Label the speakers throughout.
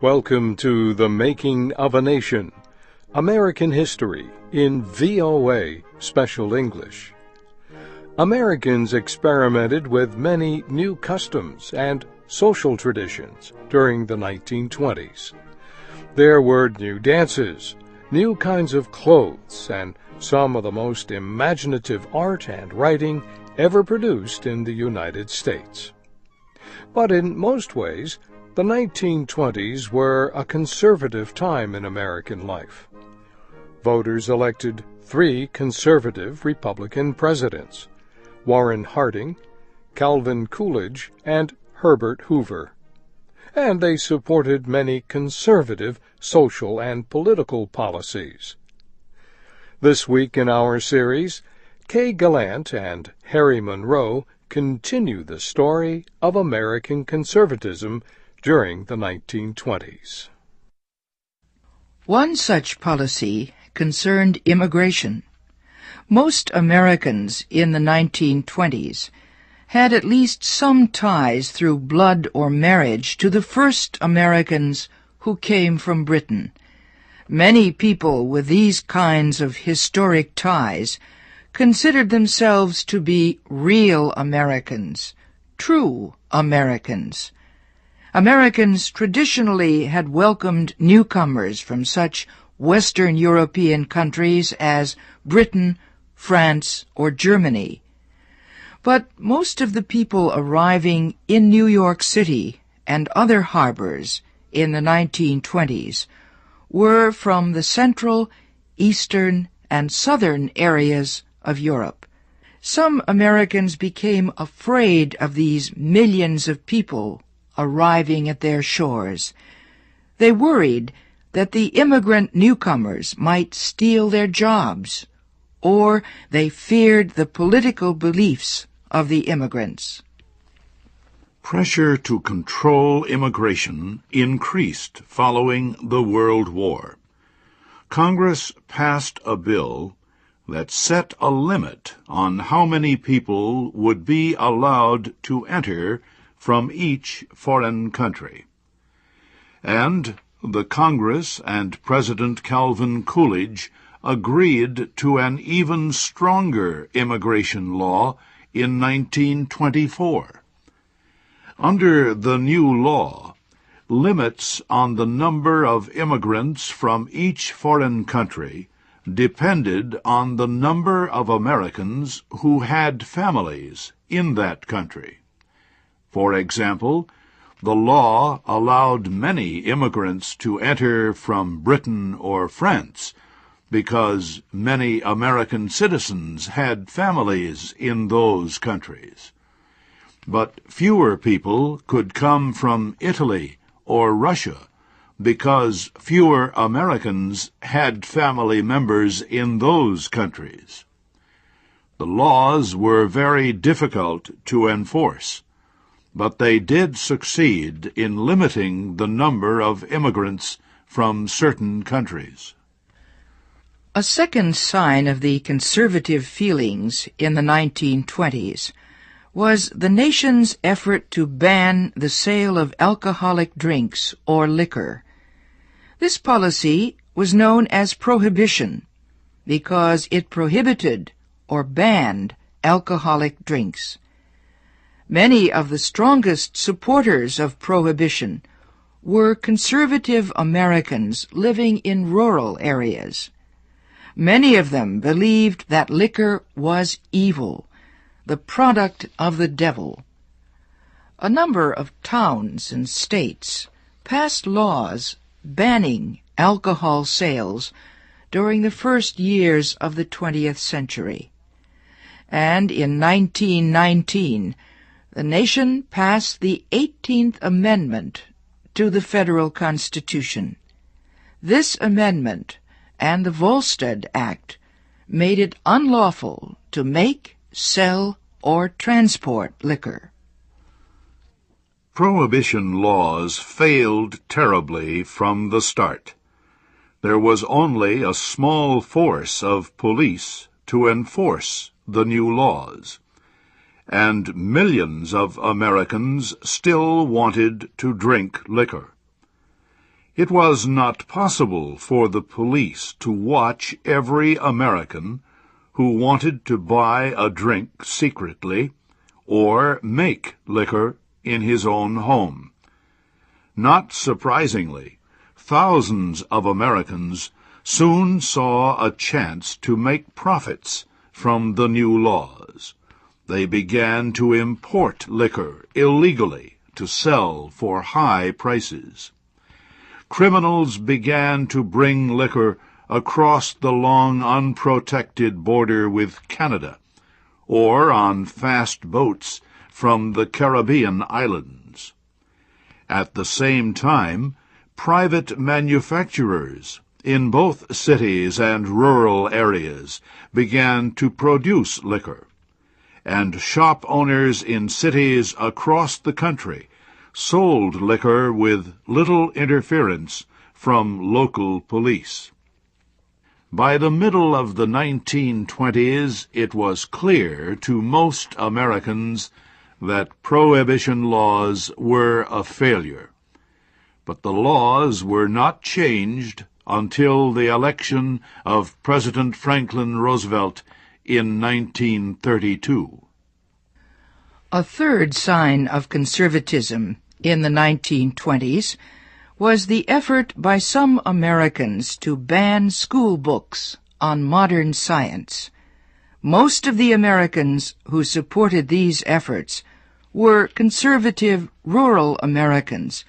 Speaker 1: Welcome to The Making of a Nation, American History in VOA Special English. Americans experimented with many new customs and social traditions during the 1920s. There were new dances, new kinds of clothes, and some of the most imaginative art and writing ever produced in the United States. But in most ways, the 1920s were a conservative time in American life. Voters elected 3 conservative Republican presidents: Warren Harding, Calvin Coolidge, and Herbert Hoover. And they supported many conservative social and political policies. This week in our series, Kay Gallant and Harry Monroe continue the story of American conservatism during the 1920s.
Speaker 2: One such policy concerned immigration. Most Americans in the 1920s had at least some ties through blood or marriage to the first Americans who came from Britain. Many people with these kinds of historic ties considered themselves to be real Americans, true Americans. Americans traditionally had welcomed newcomers from such Western European countries as Britain, France, or Germany. But most of the people arriving in New York City and other harbors in the 1920s were from the central, eastern, and southern areas of Europe. Some Americans became afraid of these millions of people arriving at their shores. They worried that the immigrant newcomers might steal their jobs, or they feared the political beliefs of the immigrants.
Speaker 3: Pressure to control immigration increased following the World War. Congress passed a bill that set a limit on how many people would be allowed to enter from each foreign country. And the Congress and President Calvin Coolidge agreed to an even stronger immigration law in 1924. Under the new law, limits on the number of immigrants from each foreign country depended on the number of Americans who had families in that country. For example, the law allowed many immigrants to enter from Britain or France because many American citizens had families in those countries. But fewer people could come from Italy or Russia because fewer Americans had family members in those countries. The laws were very difficult to enforce, but they did succeed in limiting the number of immigrants from certain countries.
Speaker 2: A second sign of the conservative feelings in the 1920s was the nation's effort to ban the sale of alcoholic drinks or liquor. This policy was known as Prohibition because it prohibited or banned alcoholic drinks. Many of the strongest supporters of Prohibition were conservative Americans living in rural areas. Many of them believed that liquor was evil, the product of the devil. A number of towns and states passed laws banning alcohol sales during the first years of the 20th century. And in 1919, the nation passed the 18th Amendment to the Federal Constitution. This amendment and the Volstead Act made it unlawful to make, sell, or transport liquor.
Speaker 3: Prohibition laws failed terribly from the start. There was only a small force of police to enforce the new laws, and millions of Americans still wanted to drink liquor. It was not possible for the police to watch every American who wanted to buy a drink secretly or make liquor in his own home. Not surprisingly, thousands of Americans soon saw a chance to make profits from the new laws. They began to import liquor illegally to sell for high prices. Criminals began to bring liquor across the long unprotected border with Canada, or on fast boats from the Caribbean islands. At the same time, private manufacturers in both cities and rural areas began to produce liquor, and shop owners in cities across the country sold liquor with little interference from local police. By the middle of the 1920s, it was clear to most Americans that Prohibition laws were a failure. But the laws were not changed until the election of President Franklin Roosevelt in 1932.
Speaker 2: A third sign of conservatism in the 1920s was the effort by some Americans to ban school books on modern science. Most of the Americans who supported these efforts were conservative rural Americans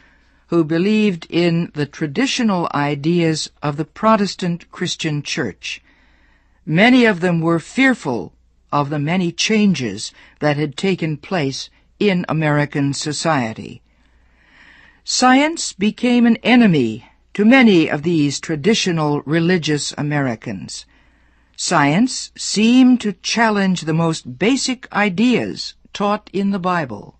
Speaker 2: who believed in the traditional ideas of the Protestant Christian Church. Many of them were fearful of the many changes that had taken place in American society. Science became an enemy to many of these traditional religious Americans. Science seemed to challenge the most basic ideas taught in the Bible.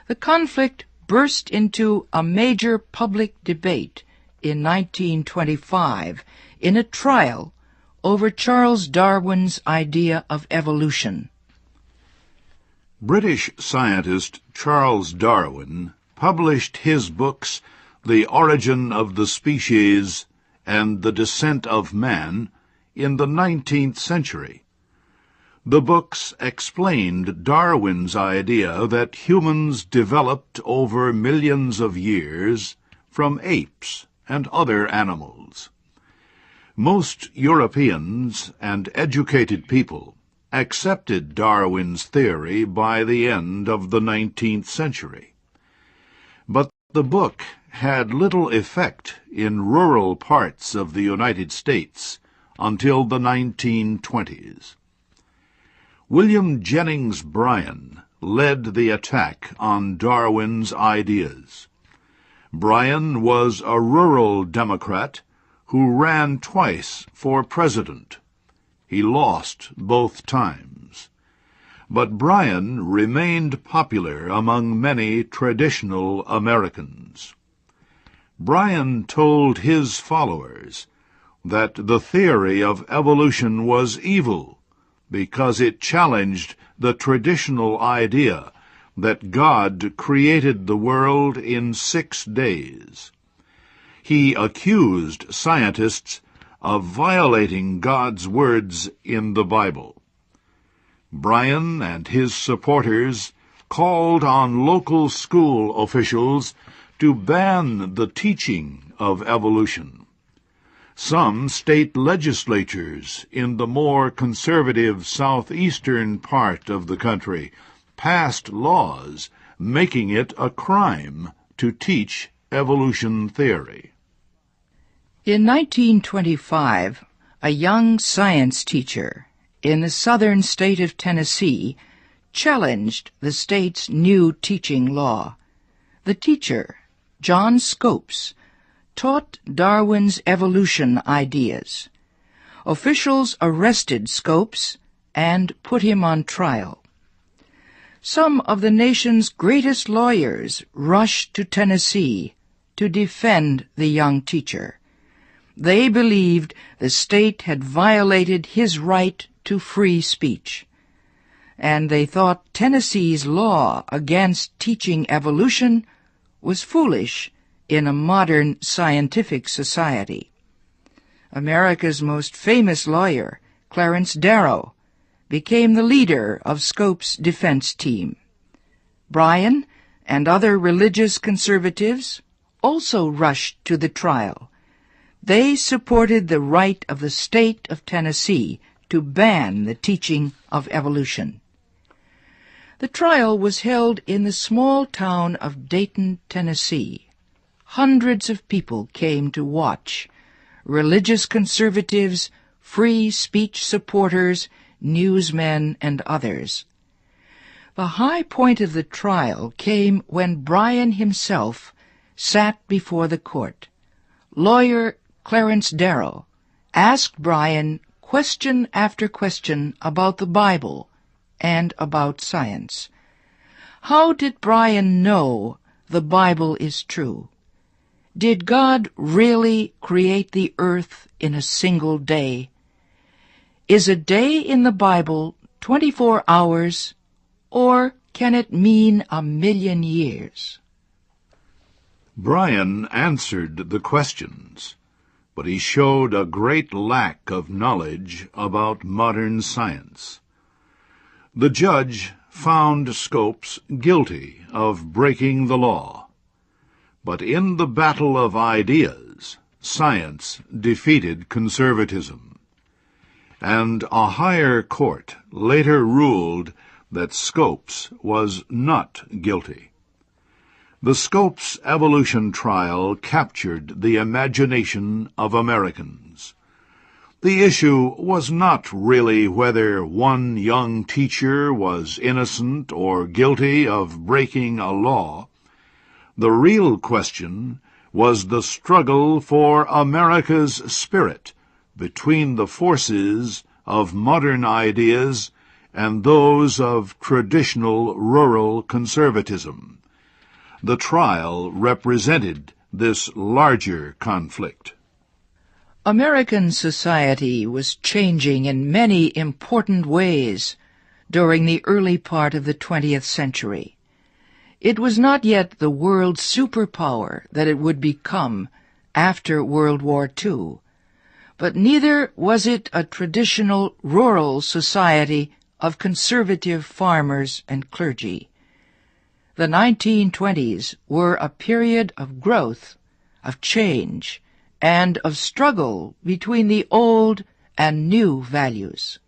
Speaker 2: The conflict burst into a major public debate in 1925 in a trial over Charles Darwin's idea of evolution.
Speaker 3: British scientist Charles Darwin published his books The Origin of the Species and The Descent of Man in the 19th century. The books explained Darwin's idea that humans developed over millions of years from apes and other animals. Most Europeans and educated people accepted Darwin's theory by the end of the 19th century. But the book had little effect in rural parts of the United States until the 1920s. William Jennings Bryan led the attack on Darwin's ideas. Bryan was a rural Democrat who ran twice for president. He lost both times. But Bryan remained popular among many traditional Americans. Bryan told his followers that the theory of evolution was evil because it challenged the traditional idea that God created the world in 6 days. He accused scientists of violating God's words in the Bible. Bryan and his supporters called on local school officials to ban the teaching of evolution. Some state legislatures in the more conservative southeastern part of the country passed laws making it a crime to teach evolution theory.
Speaker 2: In 1925, a young science teacher in the southern state of Tennessee challenged the state's new teaching law. The teacher, John Scopes, taught Darwin's evolution ideas. Officials arrested Scopes and put him on trial. Some of the nation's greatest lawyers rushed to Tennessee to defend the young teacher. They believed the state had violated his right to free speech, and they thought Tennessee's law against teaching evolution was foolish in a modern scientific society. America's most famous lawyer, Clarence Darrow, became the leader of Scope's defense team. Bryan and other religious conservatives also rushed to the trial. They supported the right of the state of Tennessee to ban the teaching of evolution. The trial was held in the small town of Dayton, Tennessee. Hundreds of people came to watch: religious conservatives, free speech supporters, newsmen, and others. The high point of the trial came when Bryan himself sat before the court. Lawyer Clarence Darrow asked Bryan question after question about the Bible and about science. How did Bryan know the Bible is true? Did God really create the earth in a single day? Is a day in the Bible 24 hours, or can it mean 1,000,000 years?
Speaker 3: Bryan answered the questions, but he showed a great lack of knowledge about modern science. The judge found Scopes guilty of breaking the law. But in the battle of ideas, science defeated conservatism. And a higher court later ruled that Scopes was not guilty. The Scopes evolution trial captured the imagination of Americans. The issue was not really whether one young teacher was innocent or guilty of breaking a law. The real question was the struggle for America's spirit between the forces of modern ideas and those of traditional rural conservatism. The trial represented this larger conflict.
Speaker 2: American society was changing in many important ways during the early part of the 20th century. It was not yet the world superpower that it would become after World War II, but neither was it a traditional rural society of conservative farmers and clergy. The 1920s were a period of growth, of change, and of struggle between the old and new values.